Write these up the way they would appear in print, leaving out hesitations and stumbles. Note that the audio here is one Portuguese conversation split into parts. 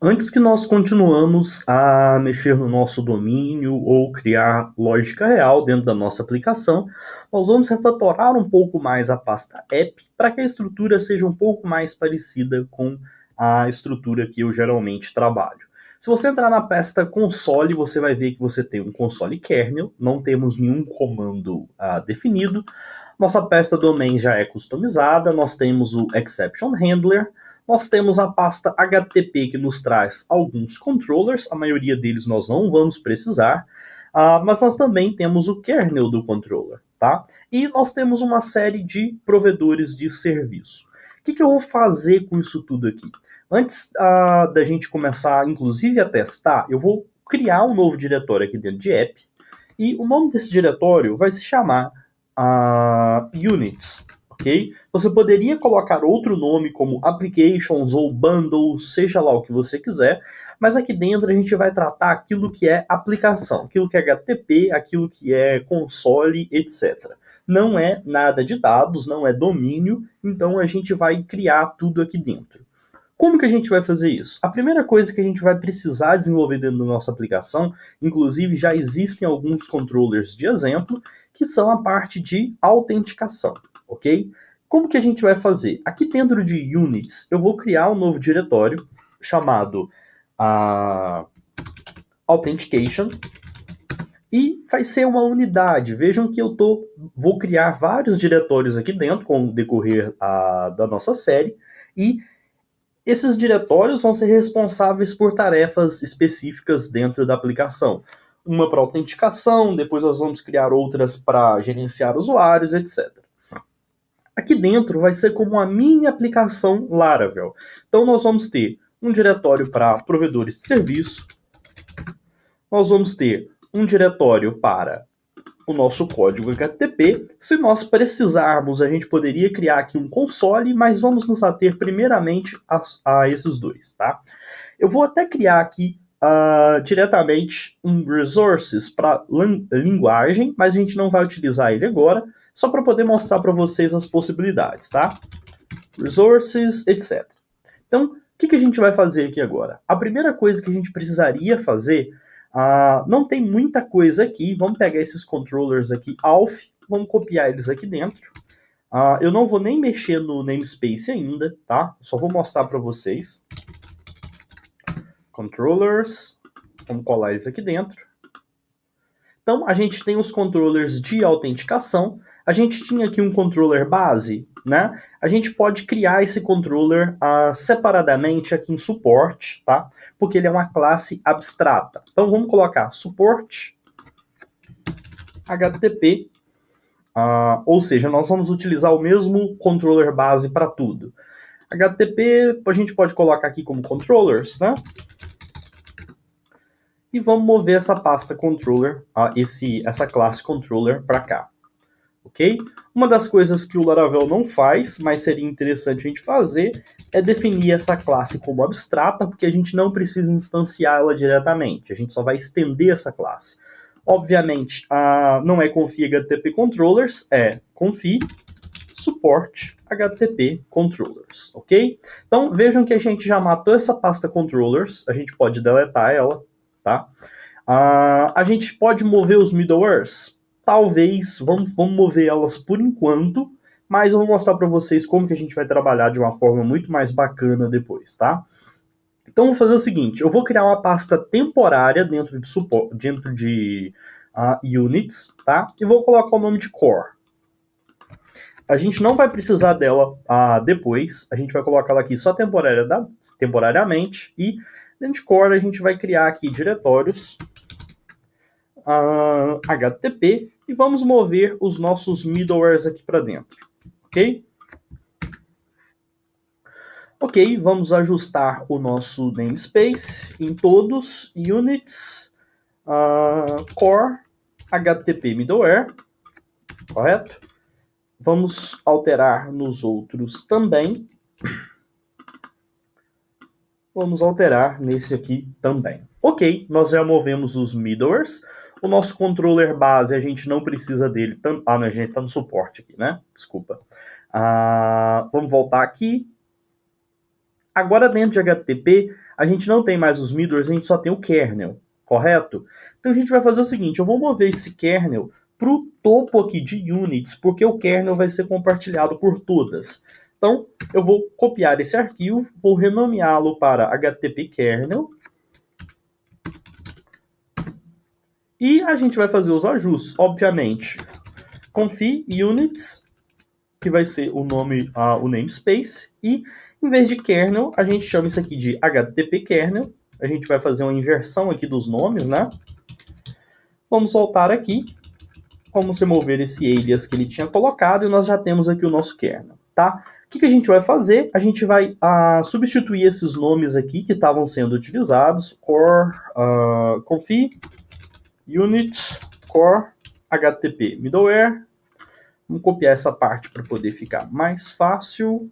Antes que nós continuamos a mexer no nosso domínio ou criar lógica real dentro da nossa aplicação, nós vamos refatorar um pouco mais a pasta app para que a estrutura seja um pouco mais parecida com a estrutura que eu geralmente trabalho. Se você entrar na pasta console, você vai ver que você tem um console kernel, não temos nenhum comando definido. Nossa pasta domain já é customizada, nós temos o exception handler, nós temos a pasta HTTP que nos traz alguns controllers, a maioria deles nós não vamos precisar, mas nós também temos o kernel do controller, tá? E nós temos uma série de provedores de serviço. O que eu vou fazer com isso tudo aqui? Antes da gente começar, inclusive, a testar, eu vou criar um novo diretório aqui dentro de app, e o nome desse diretório vai se chamar units, ok? Você poderia colocar outro nome como applications ou bundles, seja lá o que você quiser, mas aqui dentro a gente vai tratar aquilo que é aplicação, aquilo que é HTTP, aquilo que é console, etc. Não é nada de dados, não é domínio, então a gente vai criar tudo aqui dentro. Como que a gente vai fazer isso? A primeira coisa que a gente vai precisar desenvolver dentro da nossa aplicação, inclusive já existem alguns controllers de exemplo, que são a parte de autenticação, ok? Como que a gente vai fazer? Aqui dentro de Units, eu vou criar um novo diretório chamado Authentication, e vai ser uma unidade. Vejam que vou criar vários diretórios aqui dentro com o decorrer da nossa série, e esses diretórios vão ser responsáveis por tarefas específicas dentro da aplicação. Uma para autenticação, depois nós vamos criar outras para gerenciar usuários, etc. Aqui dentro vai ser como uma mini aplicação Laravel. Então nós vamos ter um diretório para provedores de serviço, nós vamos ter um diretório para o nosso código HTTP. Se nós precisarmos, a gente poderia criar aqui um console, mas vamos nos ater primeiramente a esses dois, tá? Eu vou até criar aqui diretamente um resources para linguagem, mas a gente não vai utilizar ele agora, só para poder mostrar para vocês as possibilidades, tá? Resources, etc. Então, o que a gente vai fazer aqui agora? A primeira coisa que a gente precisaria fazer, não tem muita coisa aqui, vamos pegar esses controllers aqui, alf, vamos copiar eles aqui dentro. Eu não vou nem mexer no namespace ainda, tá? Só vou mostrar para vocês. Controllers, vamos colar eles aqui dentro. Então, a gente tem os controllers de autenticação. A gente tinha aqui um controller base, né? A gente pode criar esse controller separadamente aqui em suporte, tá? Porque ele é uma classe abstrata. Então, vamos colocar suporte HTTP, ou seja, nós vamos utilizar o mesmo controller base para tudo. HTTP a gente pode colocar aqui como controllers, né? E vamos mover essa pasta controller, essa classe controller para cá, ok? Uma das coisas que o Laravel não faz, mas seria interessante a gente fazer, é definir essa classe como abstrata, porque a gente não precisa instanciá-la diretamente, a gente só vai estender essa classe. Obviamente, não é config HTTP controllers, é config support HTTP controllers, ok? Então vejam que a gente já matou essa pasta controllers, a gente pode deletar ela, tá? A gente pode mover os middlewares? Talvez, vamos mover elas por enquanto, mas eu vou mostrar para vocês como que a gente vai trabalhar de uma forma muito mais bacana depois, tá? Então vou fazer o seguinte, eu vou criar uma pasta temporária dentro de units, tá? E vou colocar o nome de core. A gente não vai precisar dela depois, a gente vai colocar ela aqui só temporariamente, e dentro de core a gente vai criar aqui diretórios HTTP e vamos mover os nossos middlewares aqui para dentro, ok? Ok, vamos ajustar o nosso namespace em todos, units, core, HTTP middleware, correto? Vamos alterar nos outros também. Vamos alterar nesse aqui também. Ok, nós já movemos os middlewares. O nosso controller base, a gente não precisa dele. Não, a gente está no suporte aqui, né? Desculpa. Vamos voltar aqui. Agora dentro de HTTP, a gente não tem mais os middlers, a gente só tem o kernel, correto? Então a gente vai fazer o seguinte, eu vou mover esse kernel para o topo aqui de units, porque o kernel vai ser compartilhado por todas. Então eu vou copiar esse arquivo, vou renomeá-lo para HTTP kernel, e a gente vai fazer os ajustes, obviamente. Config units, que vai ser o nome, o namespace, e em vez de kernel, a gente chama isso aqui de HTTP kernel. A gente vai fazer uma inversão aqui dos nomes, né? Vamos voltar aqui, vamos remover esse alias que ele tinha colocado e nós já temos aqui o nosso kernel, tá? O que a gente vai fazer? A gente vai substituir esses nomes aqui que estavam sendo utilizados, core, config, unit, core, HTTP middleware. Vamos copiar essa parte para poder ficar mais fácil.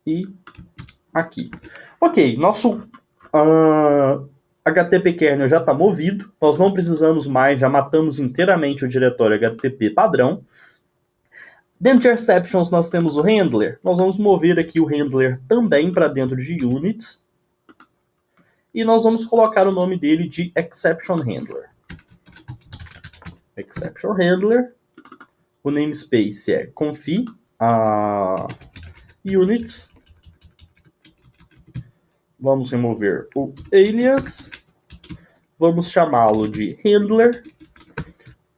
E aqui. Ok, nosso HTTP kernel já está movido. Nós não precisamos mais, já matamos inteiramente o diretório HTTP padrão. Dentro de exceptions nós temos o handler. Nós vamos mover aqui o handler também para dentro de units. E nós vamos colocar o nome dele de exception handler. Exception handler. O namespace é config units. Vamos remover o alias. Vamos chamá-lo de handler.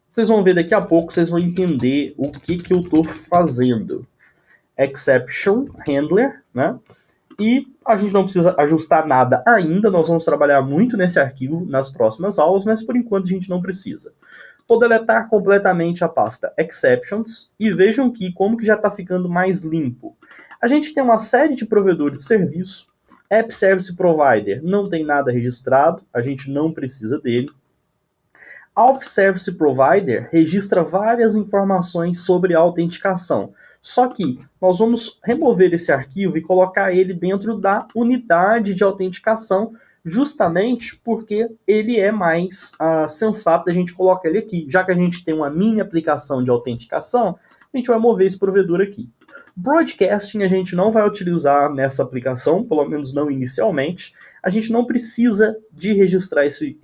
Vocês vão ver daqui a pouco, vocês vão entender o que eu estou fazendo. Exception handler, né? E a gente não precisa ajustar nada ainda, nós vamos trabalhar muito nesse arquivo nas próximas aulas, mas por enquanto a gente não precisa. Vou deletar completamente a pasta exceptions e vejam que como que já está ficando mais limpo. A gente tem uma série de provedores de serviço. App Service Provider não tem nada registrado, a gente não precisa dele. Auth Service Provider registra várias informações sobre a autenticação. Só que nós vamos remover esse arquivo e colocar ele dentro da unidade de autenticação, justamente porque ele é mais sensato a gente colocar ele aqui. Já que a gente tem uma mini aplicação de autenticação, a gente vai mover esse provedor aqui. Broadcasting a gente não vai utilizar nessa aplicação, pelo menos não inicialmente. A gente não precisa de registrar esse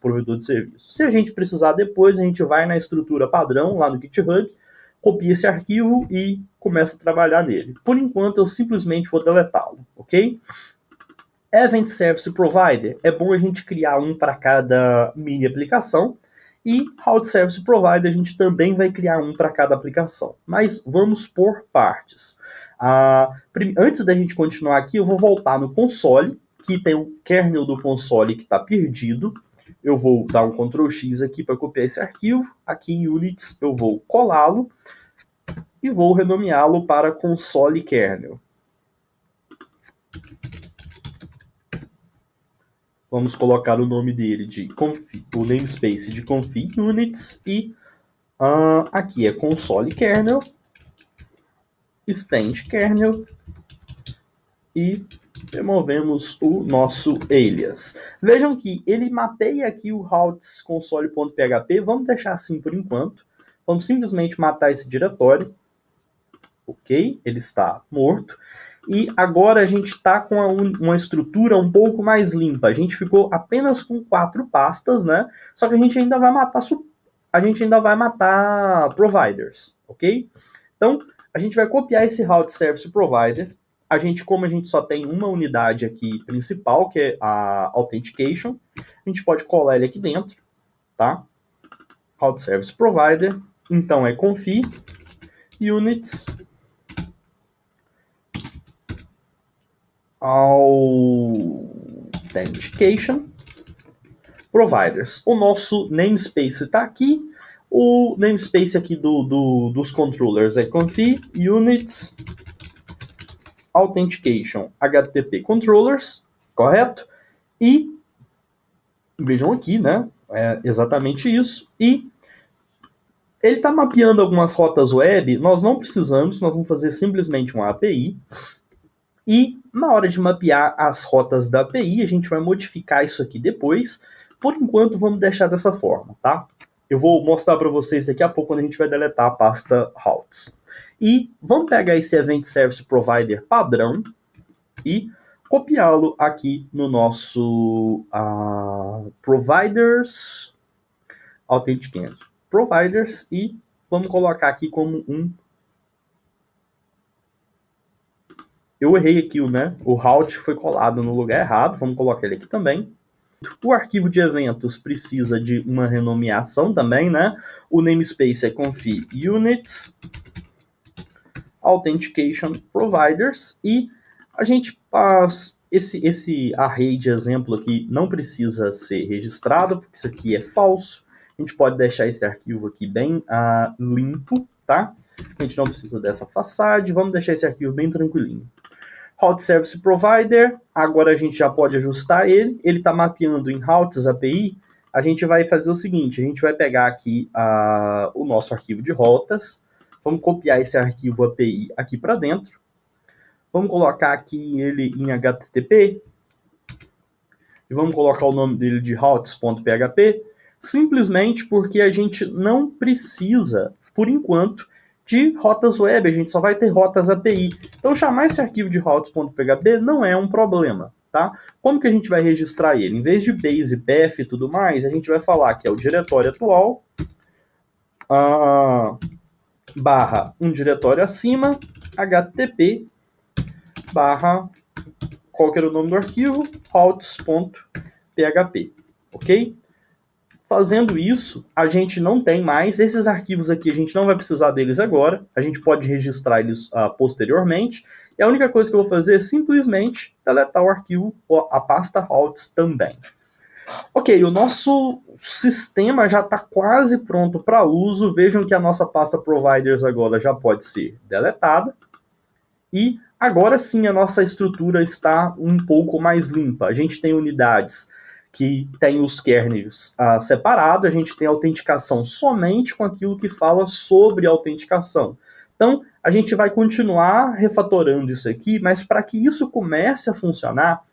provedor de serviço. Se a gente precisar depois, a gente vai na estrutura padrão lá no GitHub, copia esse arquivo e começa a trabalhar nele. Por enquanto, eu simplesmente vou deletá-lo, ok? Event Service Provider, é bom a gente criar um para cada mini aplicação. E Route Service Provider, a gente também vai criar um para cada aplicação. Mas vamos por partes. Antes da gente continuar aqui, eu vou voltar no console, que tem o kernel do console que está perdido. Eu vou dar um Ctrl X aqui para copiar esse arquivo. Aqui em Units eu vou colá-lo e vou renomeá-lo para console kernel. Vamos colocar o nome dele de o namespace de config units e aqui é console kernel, stand kernel e removemos o nosso alias. Vejam que ele mapeia aqui o routes console.php, vamos deixar assim por enquanto. Vamos simplesmente matar esse diretório. Ok, ele está morto. E agora a gente está com uma estrutura um pouco mais limpa. A gente ficou apenas com 4 pastas, né? Só que a gente ainda vai matar providers, ok? Então, a gente vai copiar esse route service provider. Como a gente só tem uma unidade aqui principal, que é a authentication, a gente pode colar ele aqui dentro, tá? Route service provider. Então é config units authentication providers. O nosso namespace está aqui. O namespace aqui dos controllers é config units authentication HTTP controllers, correto? E vejam aqui, né? É exatamente isso. E ele está mapeando algumas rotas web. Nós não precisamos, nós vamos fazer simplesmente uma API. E na hora de mapear as rotas da API, a gente vai modificar isso aqui depois. Por enquanto, vamos deixar dessa forma, tá? Eu vou mostrar para vocês daqui a pouco quando a gente vai deletar a pasta routes. E vamos pegar esse Event Service Provider padrão e copiá-lo aqui no nosso Providers Authenticant Providers e vamos colocar aqui como um... Eu errei aqui, né? O route foi colado no lugar errado, vamos colocar ele aqui também. O arquivo de eventos precisa de uma renomeação também, né? O namespace é conf units authentication providers e a gente faz esse array de exemplo aqui não precisa ser registrado, porque isso aqui é falso. A gente pode deixar esse arquivo aqui bem limpo, tá? A gente não precisa dessa façade, vamos deixar esse arquivo bem tranquilinho. Route Service Provider, agora a gente já pode ajustar ele. Ele está mapeando em Routes API. A gente vai fazer o seguinte, a gente vai pegar aqui o nosso arquivo de rotas. Vamos copiar esse arquivo API aqui para dentro. Vamos colocar aqui ele em HTTP. E vamos colocar o nome dele de routes.php. Simplesmente porque a gente não precisa, por enquanto, de rotas web, a gente só vai ter rotas API. Então, chamar esse arquivo de routes.php não é um problema, tá? Como que a gente vai registrar ele? Em vez de base, path e tudo mais, a gente vai falar que é o diretório atual, barra um diretório acima, http, barra, qual que era o nome do arquivo? routes.php, ok? Fazendo isso, a gente não tem mais esses arquivos aqui, a gente não vai precisar deles agora, a gente pode registrar eles posteriormente, e a única coisa que eu vou fazer é simplesmente deletar o arquivo, a pasta routes também. Ok, o nosso sistema já está quase pronto para uso, vejam que a nossa pasta providers agora já pode ser deletada, e agora sim a nossa estrutura está um pouco mais limpa, a gente tem unidades que tem os kernels separados, a gente tem autenticação somente com aquilo que fala sobre autenticação. Então, a gente vai continuar refatorando isso aqui, mas para que isso comece a funcionar,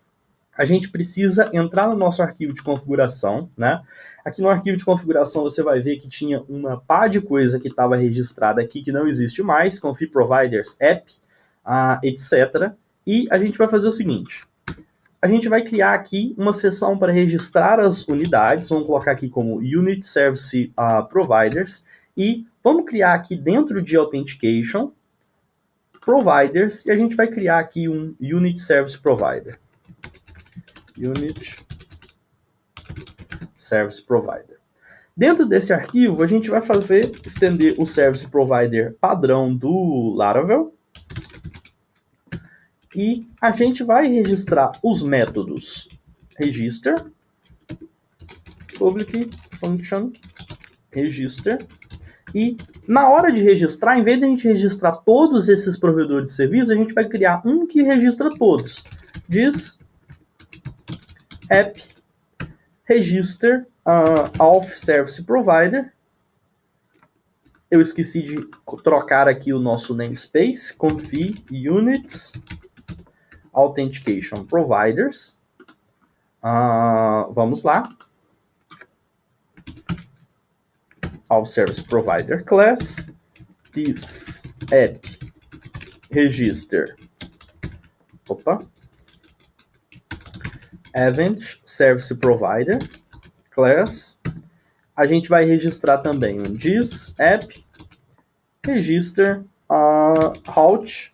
a gente precisa entrar no nosso arquivo de configuração, né? Aqui no arquivo de configuração você vai ver que tinha uma pá de coisa que estava registrada aqui que não existe mais, conf providers app, etc. E a gente vai fazer o seguinte, a gente vai criar aqui uma seção para registrar as unidades, vamos colocar aqui como Unit Service Providers, e vamos criar aqui dentro de Authentication Providers, e a gente vai criar aqui um Unit Service Provider. Unit Service Provider. Dentro desse arquivo, a gente vai estender o Service Provider padrão do Laravel, e a gente vai registrar os métodos register, public function register, e na hora de registrar, em vez de a gente registrar todos esses provedores de serviço, a gente vai criar um que registra todos. Diz app register auth service provider. Eu esqueci de trocar aqui o nosso namespace, conf units authentication providers. Vamos lá. Auth service provider class, this app register, event service provider class. A gente vai registrar também um this app register route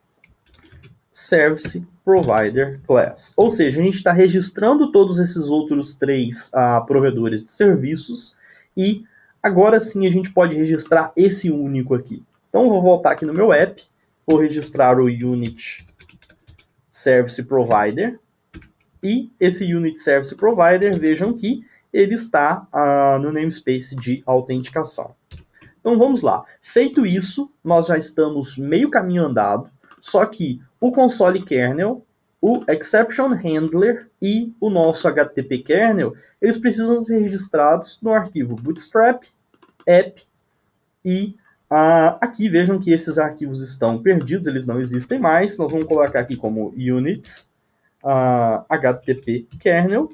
service provider class. Ou seja, a gente está registrando todos esses outros três provedores de serviços e agora sim a gente pode registrar esse único aqui. Então eu vou voltar aqui no meu app, vou registrar o Unit Service Provider e esse Unit Service Provider, vejam que ele está no namespace de autenticação. Então vamos lá. Feito isso, nós já estamos meio caminho andado, só que o console kernel, o exception handler e o nosso HTTP kernel, eles precisam ser registrados no arquivo bootstrap, app e aqui vejam que esses arquivos estão perdidos, eles não existem mais. Nós vamos colocar aqui como units HTTP kernel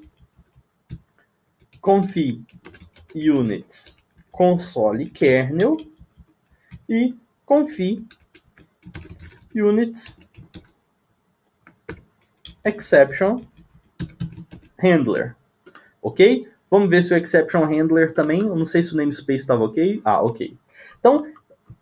conf units console kernel e conf units exception handler, ok? Vamos ver se o exception handler também, eu não sei se o namespace estava ok. Ah, ok. Então,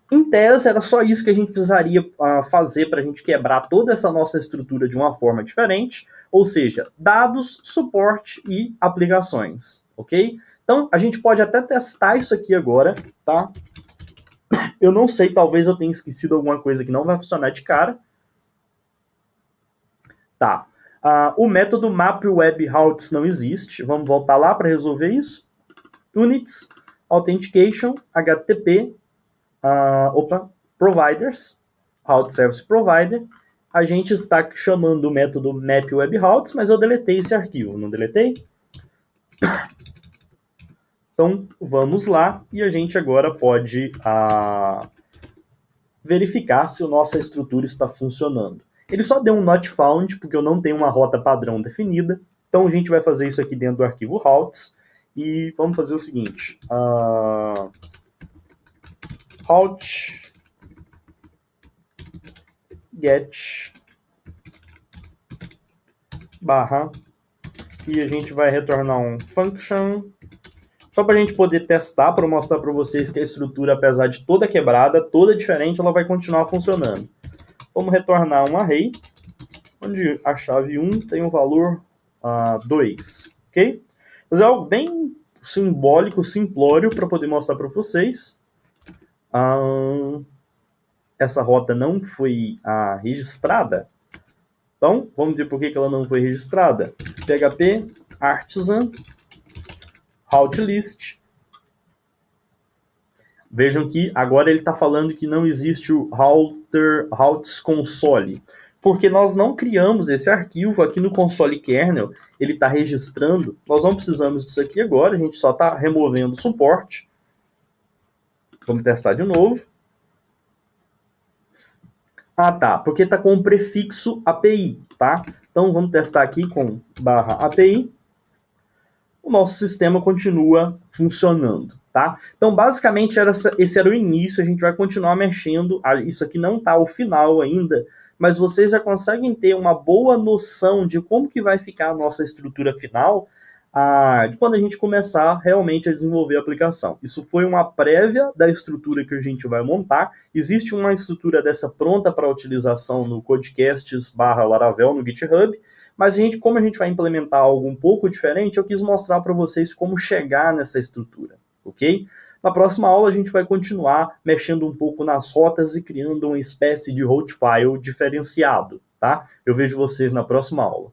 em tese, era só isso que a gente precisaria fazer para a gente quebrar toda essa nossa estrutura de uma forma diferente, ou seja, dados, suporte e aplicações, ok? Então, a gente pode até testar isso aqui agora, tá? Eu não sei, talvez eu tenha esquecido alguma coisa que não vai funcionar de cara. Tá. O método map web routes não existe. Vamos voltar lá para resolver isso. Units, authentication, HTTP, providers, route service provider. A gente está chamando o método map web routes, mas eu deletei esse arquivo, não deletei? Então, vamos lá e a gente agora pode verificar se a nossa estrutura está funcionando. Ele só deu um not found, porque eu não tenho uma rota padrão definida. Então, a gente vai fazer isso aqui dentro do arquivo routes. E vamos fazer o seguinte. Route get barra e a gente vai retornar um function só para a gente poder testar, para mostrar para vocês que a estrutura, apesar de toda quebrada, toda diferente, ela vai continuar funcionando. Vamos retornar um array, onde a chave 1 tem o valor 2, ok? Mas é algo bem simbólico, simplório, para poder mostrar para vocês. Essa rota não foi registrada. Então, vamos ver por que ela não foi registrada. PHP artisan route list. Vejam que agora ele está falando que não existe o routes console, porque nós não criamos esse arquivo aqui no console kernel, ele está registrando, nós não precisamos disso aqui agora, a gente só está removendo o suporte. Vamos testar de novo. Tá, porque está com o prefixo API, tá? Então vamos testar aqui com /API. O nosso sistema continua funcionando, tá? Então, basicamente, esse era o início, a gente vai continuar mexendo, isso aqui não está o final ainda, mas vocês já conseguem ter uma boa noção de como que vai ficar a nossa estrutura final quando a gente começar realmente a desenvolver a aplicação. Isso foi uma prévia da estrutura que a gente vai montar. Existe uma estrutura dessa pronta para utilização no Codecasts/Laravel no GitHub, mas como a gente vai implementar algo um pouco diferente, eu quis mostrar para vocês como chegar nessa estrutura, ok? Na próxima aula a gente vai continuar mexendo um pouco nas rotas e criando uma espécie de route file diferenciado, tá? Eu vejo vocês na próxima aula.